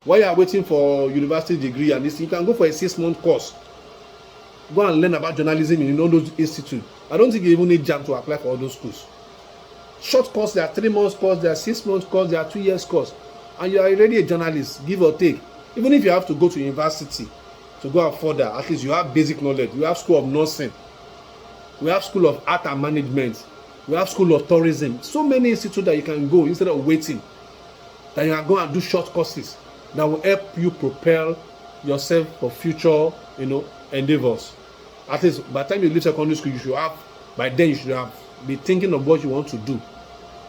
While you are waiting for university degree and this, you can go for a 6-month course. Go and learn about journalism in all those institutes. I don't think you even need JAMB to apply for all those schools. Short course, there are 3 months course, there are 6 months course, there are 2 years course, and you are already a journalist, give or take. Even if you have to go to university to go out further, at least you have basic knowledge. You have school of nursing, we have school of art and management, we have school of tourism. So many institutes that you can go instead of waiting. That you can go and do short courses that will help you propel yourself for future, endeavors. At least by the time you leave secondary school, by then you should have be thinking of what you want to do.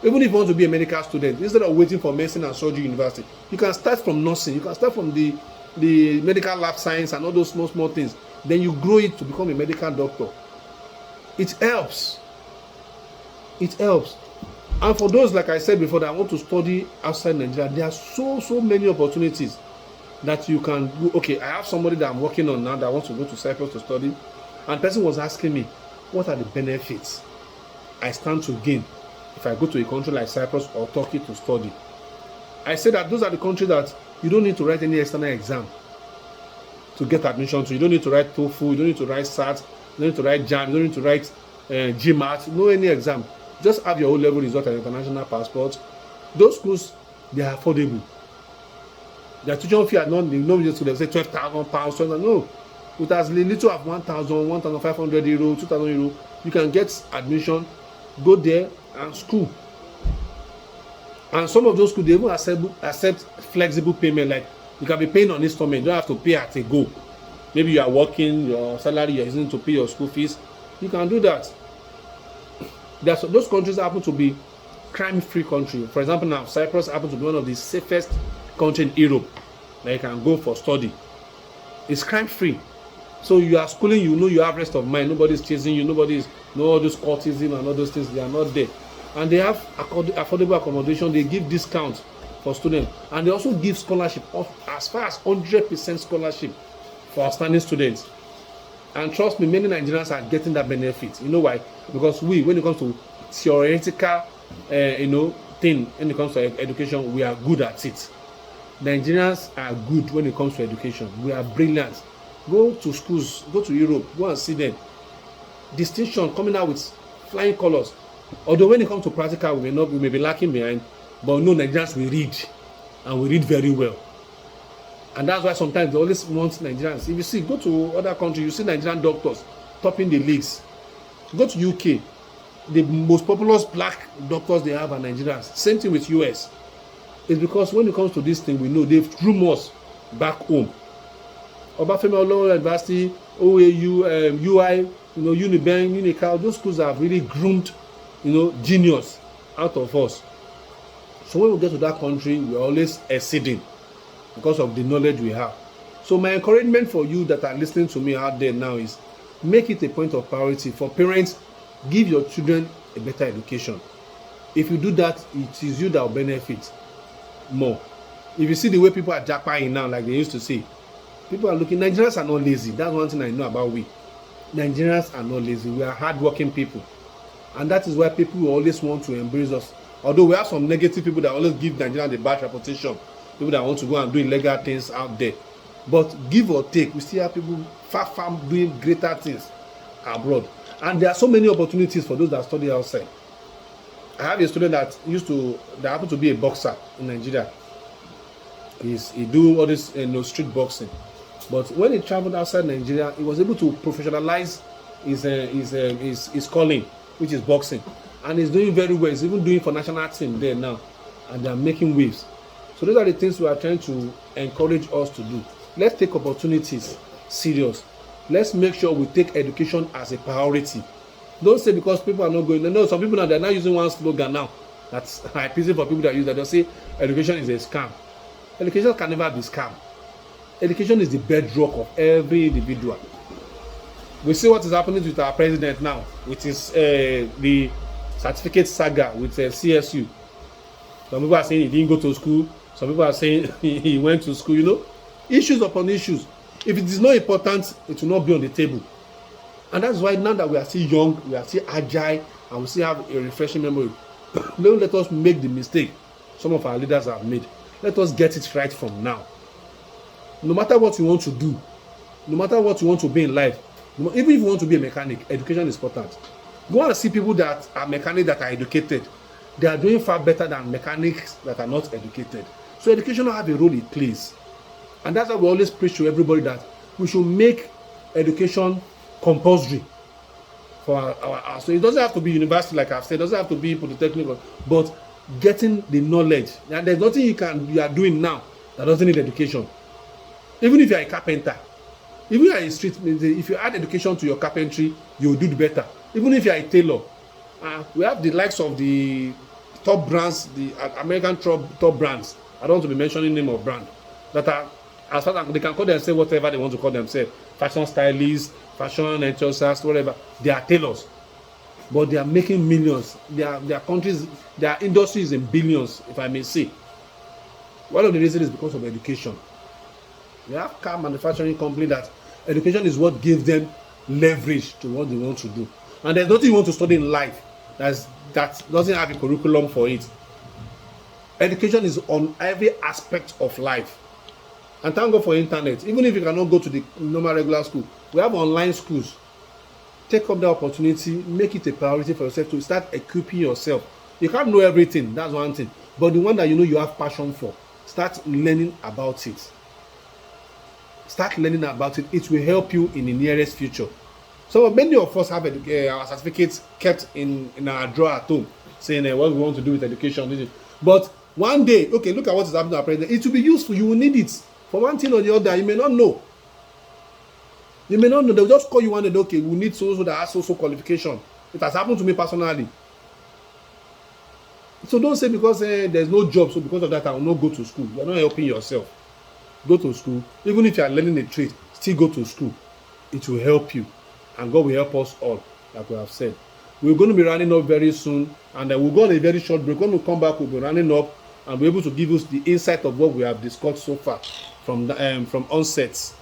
Even if you want to be a medical student, instead of waiting for medicine and surgery university, you can start from nursing. You can start from the medical lab science and all those small things. Then you grow it to become a medical doctor. It helps. It helps. And for those, like I said before, that want to study outside Nigeria, there are so many opportunities that you can do. Okay, I have somebody that I'm working on now that wants to go to Cyprus to study, and the person was asking me, what are the benefits I stand to gain if I go to a country like Cyprus or Turkey to study? I said that those are the countries that you don't need to write any external exam to get admission to. You don't need to write TOEFL, you don't need to write SAT, you don't need to write JAM, you don't need to write GMAT, no any exam. Just have your O-level result and international passport. Those schools, they are affordable. Their tuition fee are not, just to say £12,000, no. With as little as 1,000, 1,500 euro, 2,000 euro, you can get admission, go there and school. And some of those schools, they even accept flexible payment, like you can be paying on installment, you don't have to pay at a go. Maybe you are working, your salary you're using to pay your school fees, you can do that. Those countries happen to be crime-free country. For example, now Cyprus happens to be one of the safest countries in Europe that you can go for study. It's crime-free. So you are schooling, you have rest of mind. Nobody's chasing you. No all those courtism and all those things. They are not there. And they have affordable accommodation. They give discounts for students, and they also give scholarship of as far as 100% scholarship for outstanding students. And trust me, many Nigerians are getting that benefit. You know why? Because when it comes to theoretical, thing, when it comes to education, we are good at it. Nigerians are good when it comes to education. We are brilliant. Go to schools, go to Europe, go and see them. Distinction coming out with flying colors. Although when it comes to practical, we may be lacking behind, but no, Nigerians we read, and we read very well. And that's why sometimes they always want Nigerians. If you see, go to other countries, you see Nigerian doctors topping the leagues. Go to UK, the most popular black doctors they have are Nigerians. Same thing with US. It's because when it comes to this thing, we know they've groomed us back home. Obafemi Awolowo University, OAU, UI, Unibank, Unical, those schools have really groomed, genius out of us. So when we get to that country, we're always exceeding because of the knowledge we have. So my encouragement for you that are listening to me out there now is make it a point of priority for parents. Give your children a better education. If you do that, it is you that will benefit more. If you see the way people are jackpotting now, like they used to say, people are looking. Nigerians are not lazy. That's one thing I know about we. Nigerians are not lazy. We are hardworking people, and that is why people will always want to embrace us. Although we have some negative people that always give Nigeria the bad reputation, people that want to go and do illegal things out there. But give or take, we still have people far doing greater things abroad, and there are so many opportunities for those that study outside. I have a student that happened to be a boxer in Nigeria. He do all this street boxing, but when he traveled outside Nigeria, he was able to professionalize his calling, which is boxing, and he's doing very well. He's even doing for national team there now, and they are making waves. So those are the things we are trying to encourage us to do. Let's take opportunities serious. Let's make sure we take education as a priority. Don't say because people are not going. No, some people now they're not using one slogan now. That's I pity for people that use that. They'll say education is a scam. Education can never be scam. Education is the bedrock of every individual. We see what is happening with our president now, which is the certificate saga with CSU. Some people are saying he didn't go to school. Some people are saying he went to school. Issues upon issues. If it is not important, it will not be on the table. And that's why now that we are still young, we are still agile, and we still have a refreshing memory. Don't let us make the mistake some of our leaders have made. Let us get it right from now. no matter what you want to do, no matter what you want to be in life, even if you want to be a mechanic, education is important. Go and see people that are mechanics that are educated. They are doing far better than mechanics that are not educated. So education have a role it plays. And that's why we always preach to everybody that we should make education compulsory for our so it doesn't have to be university, like I've said, it doesn't have to be polytechnic, but getting the knowledge. And there's nothing you are doing now that doesn't need education. Even if you are a carpenter, even if you are a street, if you add education to your carpentry, you'll do better. Even if you are a tailor, we have the likes of the top brands, the American top brands. I don't want to be mentioning name of brand that are, as far as they can call themselves whatever they want to call themselves, fashion stylists, fashion enthusiasts, whatever. They are tailors, but they are making millions. Their countries, their industry is in billions, if I may say. One of the reasons is because of education. We have car manufacturing company that education is what gives them leverage to what they want to do. And there's nothing you want to study in life that doesn't have a curriculum for it. Education is on every aspect of life. And thank God for internet. Even if you cannot go to the normal regular school, we have online schools. Take up the opportunity, make it a priority for yourself to start equipping yourself. You can't know everything, that's one thing. But the one that you know you have passion for, start learning about it. Start learning about it. It will help you in the nearest future. So many of us have our certificates kept in our drawer at home, saying what we want to do with education. But one day, okay, look at what is happening to our president. It will be useful. You will need it for one thing or the other. You may not know. You may not know. They'll just call you one day. Okay, we need so that has so qualification. It has happened to me personally. So don't say because there's no job, so because of that I will not go to school. You're not helping yourself. Go to school. Even if you are learning a trade, still go to school. It will help you. And God will help us all, like we have said. We're going to be running up very soon, and we'll go on a very short break. When we come back, we'll be running up and be able to give us the insight of what we have discussed so far from onsets.